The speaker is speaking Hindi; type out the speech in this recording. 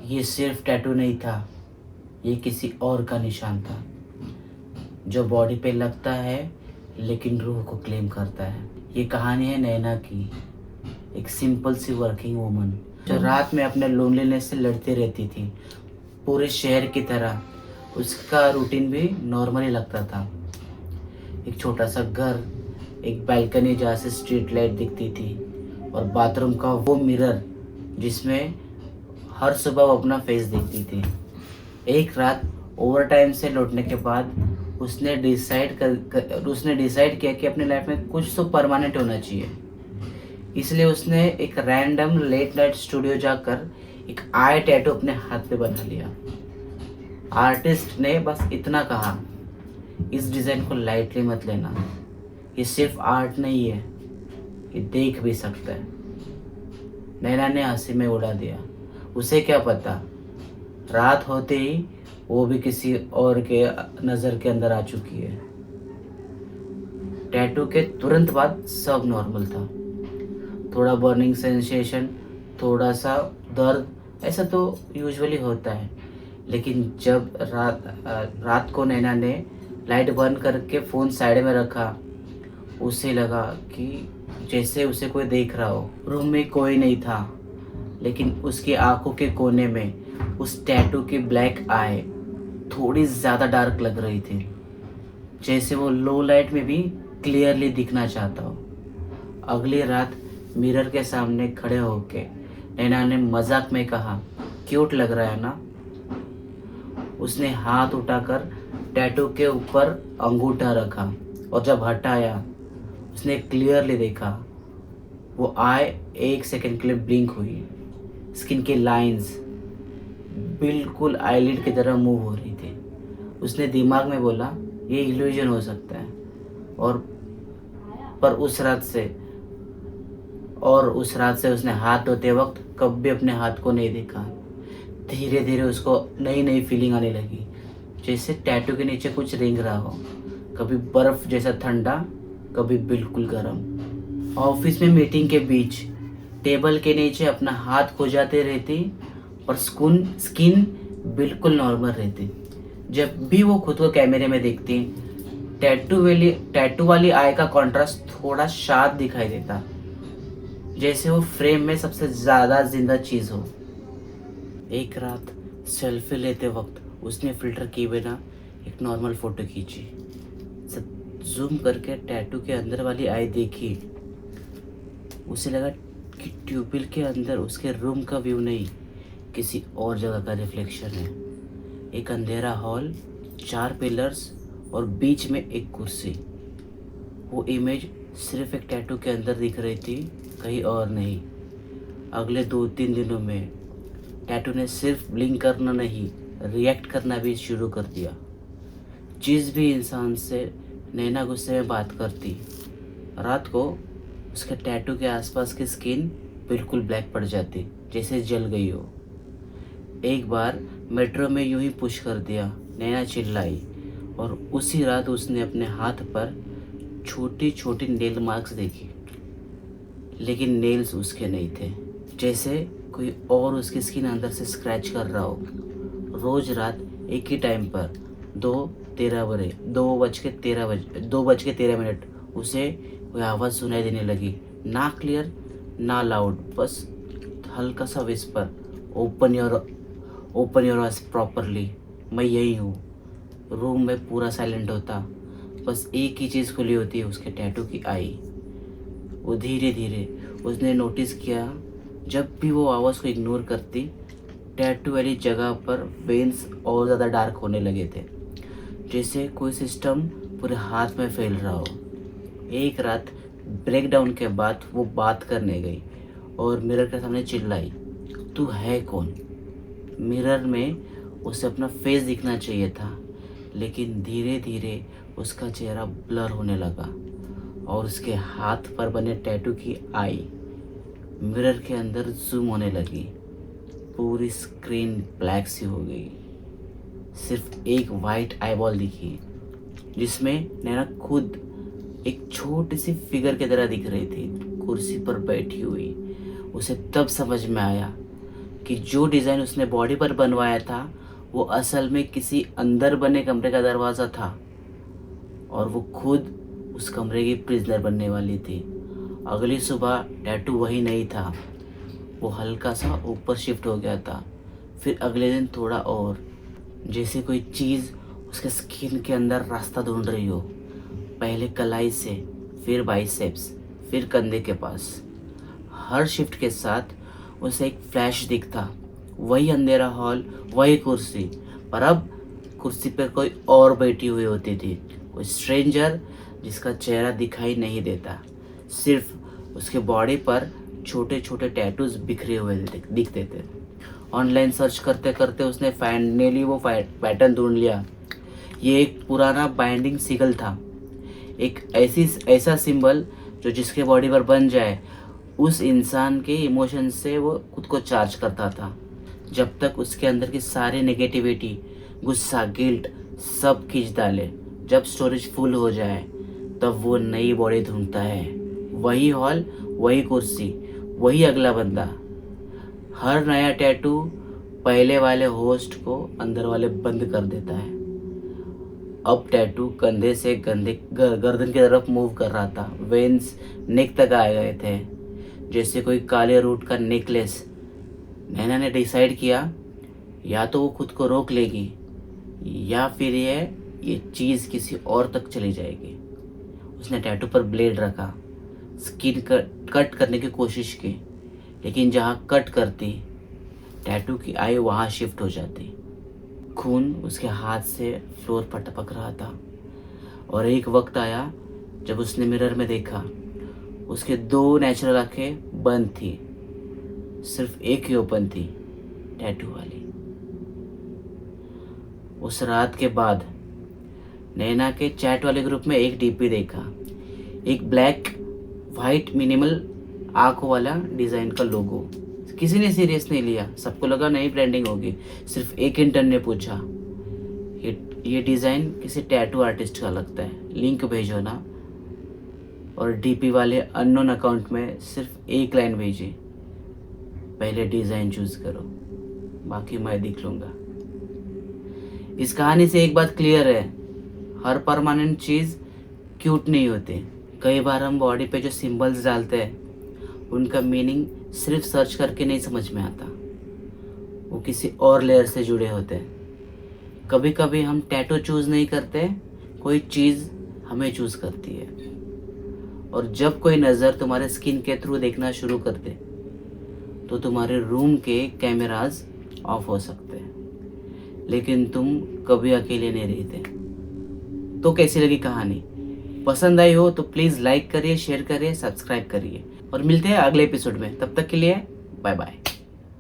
ये सिर्फ टैटू नहीं था, ये किसी और का निशान था, जो बॉडी पे लगता है लेकिन रूह को क्लेम करता है। ये कहानी है नैना की, एक सिंपल सी वर्किंग वूमन जो रात में अपने लोनलीनेस से लड़ती रहती थी। पूरे शहर की तरह उसका रूटीन भी नॉर्मली लगता था। एक छोटा सा घर, एक बालकनी जहाँ से स्ट्रीट लाइट दिखती थी और बाथरूम का वो मिरर जिसमें हर सुबह वो अपना फेस देखती थी। एक रात ओवर टाइम से लौटने के बाद उसने डिसाइड किया कि अपनी लाइफ में कुछ तो परमानेंट होना चाहिए। इसलिए उसने एक रैंडम लेट नाइट स्टूडियो जाकर एक आई टैटू अपने हाथ पे बना लिया। आर्टिस्ट ने बस इतना कहा, इस डिज़ाइन को लाइटली मत लेना, ये सिर्फ आर्ट नहीं है, ये देख भी सकता है। नैना ने हंसी में उड़ा दिया। उसे क्या पता, रात होते ही वो भी किसी और के नज़र के अंदर आ चुकी है। टैटू के तुरंत बाद सब नॉर्मल था। थोड़ा बर्निंग सेंसेशन, थोड़ा सा दर्द, ऐसा तो यूजुअली होता है। लेकिन जब रात को नैना ने लाइट बंद करके फ़ोन साइड में रखा, उसे लगा कि जैसे उसे कोई देख रहा हो। रूम में कोई नहीं था, लेकिन उसकी आंखों के कोने में उस टैटू की ब्लैक आई थोड़ी ज़्यादा डार्क लग रही थी, जैसे वो लो लाइट में भी क्लियरली दिखना चाहता हो। अगली रात मिरर के सामने खड़े होके नैना ने मजाक में कहा, क्यूट लग रहा है ना। उसने हाथ उठाकर टैटू के ऊपर अंगूठा रखा और जब हटाया उसने क्लियरली देखा, वो आई 1 सेकंड के लिए ब्लिंक हुई। स्किन की लाइंस बिल्कुल आईलिड की तरह मूव हो रही थी। उसने दिमाग में बोला, ये इल्यूजन हो सकता है। पर उस रात से उसने हाथ धोते वक्त कभी अपने हाथ को नहीं देखा। धीरे धीरे उसको नई नई फीलिंग आने लगी, जैसे टैटू के नीचे कुछ रेंग रहा हो, कभी बर्फ जैसा ठंडा, कभी बिल्कुल गर्म। ऑफिस में मीटिंग के बीच टेबल के नीचे अपना हाथ खुजाते रहती और स्किन बिल्कुल नॉर्मल रहती। जब भी वो खुद को कैमरे में देखती, टैटू वाली आई का कॉन्ट्रास्ट थोड़ा शार्प दिखाई देता, जैसे वो फ्रेम में सबसे ज़्यादा जिंदा चीज़ हो। एक रात सेल्फी लेते वक्त उसने फिल्टर किए बिना एक नॉर्मल फ़ोटो खींची। जूम करके टैटू के अंदर वाली आई देखी। उसे लगा कि ट्यूबिल के अंदर उसके रूम का व्यू नहीं, किसी और जगह का रिफ्लेक्शन है। एक अंधेरा हॉल, 4 पिलर्स और बीच में एक कुर्सी। वो इमेज सिर्फ एक टैटू के अंदर दिख रही थी, कहीं और नहीं। अगले 2-3 दिनों में टैटू ने सिर्फ ब्लिंक करना नहीं, रिएक्ट करना भी शुरू कर दिया। जिस भी इंसान से नैना गुस्से में बात करती, रात को उसके टैटू के आसपास की स्किन बिल्कुल ब्लैक पड़ जाती, जैसे जल गई हो। एक बार मेट्रो में यूं ही पुश कर दिया, नैना चिल्लाई और उसी रात उसने अपने हाथ पर छोटी छोटी नेल मार्क्स देखी। लेकिन नेल्स उसके नहीं थे, जैसे कोई और उसकी स्किन अंदर से स्क्रैच कर रहा हो। रोज रात एक ही टाइम पर 2:13 उसे कोई आवाज़ सुनाई देने लगी। ना क्लियर ना लाउड, बस हल्का सा whisper, open your eyes properly, मैं यही हूँ। रूम में पूरा साइलेंट होता, बस एक ही चीज़ खुली होती है, उसके टैटू की आई। वो धीरे धीरे उसने नोटिस किया, जब भी वो आवाज़ को इग्नोर करती, टैटू वाली जगह पर वेन्स और ज़्यादा डार्क होने लगे थे, जैसे कोई सिस्टम पूरे हाथ में फैल रहा हो। एक रात ब्रेकडाउन के बाद वो बात करने गई और मिरर के सामने चिल्लाई, तू है कौन। मिरर में उसे अपना फेस दिखना चाहिए था, लेकिन धीरे धीरे उसका चेहरा ब्लर होने लगा और उसके हाथ पर बने टैटू की आई मिरर के अंदर जूम होने लगी। पूरी स्क्रीन ब्लैक सी हो गई, सिर्फ एक वाइट आईबॉल दिखी, जिसमें नैना खुद एक छोटी सी फिगर की तरह दिख रही थी, कुर्सी पर बैठी हुई। उसे तब समझ में आया कि जो डिज़ाइन उसने बॉडी पर बनवाया था वो असल में किसी अंदर बने कमरे का दरवाज़ा था और वो खुद उस कमरे की प्रिजनर बनने वाली थी। अगली सुबह टैटू वही नहीं था, वो हल्का सा ऊपर शिफ्ट हो गया था। फिर अगले दिन थोड़ा और, जैसे कोई चीज़ उसके स्किन के अंदर रास्ता ढूंढ रही हो। पहले कलाई से, फिर बाइसेप्स, फिर कंधे के पास। हर शिफ्ट के साथ उसे एक फ्लैश दिखता, वही अंधेरा हॉल, वही कुर्सी, पर अब कुर्सी पर कोई और बैठी हुई होती थी, कोई स्ट्रेंजर जिसका चेहरा दिखाई नहीं देता, सिर्फ उसके बॉडी पर छोटे छोटे टैटूज बिखरे हुए दिखते थे। ऑनलाइन सर्च करते करते उसने फाइनली वो पैटर्न ढूंढ लिया। ये एक पुराना बाइंडिंग सिगल था, एक ऐसा सिंबल जो जिसके बॉडी पर बन जाए उस इंसान के इमोशन से वो खुद को चार्ज करता था। जब तक उसके अंदर की सारी नेगेटिविटी, गुस्सा, गिल्ट सब खींच डाले। जब स्टोरेज फुल हो जाए तब वो नई बॉडी ढूंढता है, वही हॉल, वही कुर्सी, वही अगला बंदा। हर नया टैटू पहले वाले होस्ट को अंदर वाले बंद कर देता है। अब टैटू कंधे से गर्दन की तरफ मूव कर रहा था। वेन्स नेक तक आ गए थे, जैसे कोई काले रूट का नेकलेस। नैना ने डिसाइड किया या तो वो खुद को रोक लेगी या फिर ये चीज़ किसी और तक चली जाएगी। उसने टैटू पर ब्लेड रखा, स्किन कट करने की कोशिश की, लेकिन जहाँ कट करती टैटू की आई वहाँ शिफ्ट हो जाती। खून उसके हाथ से फ्लोर पर टपक रहा था और एक वक्त आया जब उसने मिरर में देखा, उसके 2 नेचुरल आंखें बंद थी, सिर्फ एक ही ओपन थी, टैटू वाली। उस रात के बाद नैना के चैट वाले ग्रुप में एक डीपी देखा, एक ब्लैक वाइट मिनिमल आंखों वाला डिज़ाइन का लोगो। किसी ने सीरियस नहीं लिया, सबको लगा नई ब्रांडिंग होगी। सिर्फ एक इंटर्न ने पूछा, ये डिज़ाइन किसी टैटू आर्टिस्ट का लगता है, लिंक भेजो ना। और डीपी वाले अननोन अकाउंट में सिर्फ एक लाइन भेजी, पहले डिज़ाइन चूज करो, बाकी मैं देख लूँगा। इस कहानी से एक बात क्लियर है, हर परमानेंट चीज़ क्यूट नहीं होती। कई बार हम बॉडी पे जो सिंबल्स डालते हैं उनका मीनिंग सिर्फ सर्च करके नहीं समझ में आता, वो किसी और लेयर से जुड़े होते हैं। कभी कभी हम टैटू चूज़ नहीं करते, कोई चीज़ हमें चूज़ करती है। और जब कोई नज़र तुम्हारे स्किन के थ्रू देखना शुरू कर दे तो तुम्हारे रूम के कैमराज ऑफ हो सकते हैं, लेकिन तुम कभी अकेले नहीं रहते। तो कैसी लगी कहानी? पसंद आई हो तो प्लीज़ लाइक करिए, शेयर करिए, सब्सक्राइब करिए और मिलते हैं अगले एपिसोड में। तब तक के लिए बाय बाय।